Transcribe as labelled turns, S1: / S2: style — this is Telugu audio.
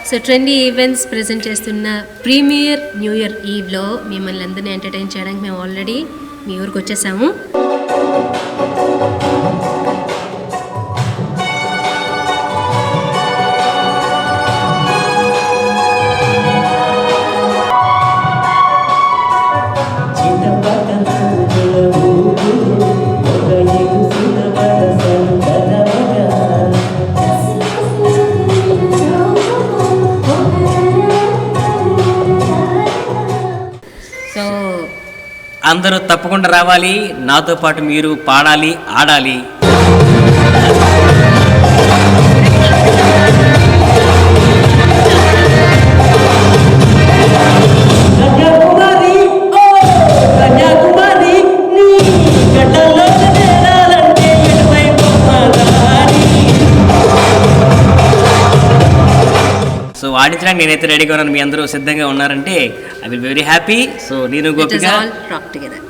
S1: సో ట్రెండీ ఈవెంట్స్ ప్రెజెంట్ చేస్తున్న ప్రీమియర్ న్యూ ఇయర్ ఈవ్లో మిమ్మల్ని అందరినీ ఎంటర్టైన్ చేయడానికి మేము ఆల్రెడీ మీ ఊరికి వచ్చేసాము.
S2: అందరూ తప్పకుండా రావాలి, నాతో పాటు మీరు పాడాలి, ఆడాలి. సో ఆడించడానికి నేనైతే రెడీగా ఉన్నాను. మీ అందరూ సిద్ధంగా ఉన్నారంటే I will very happy. So నేను గోపిక
S1: rock together.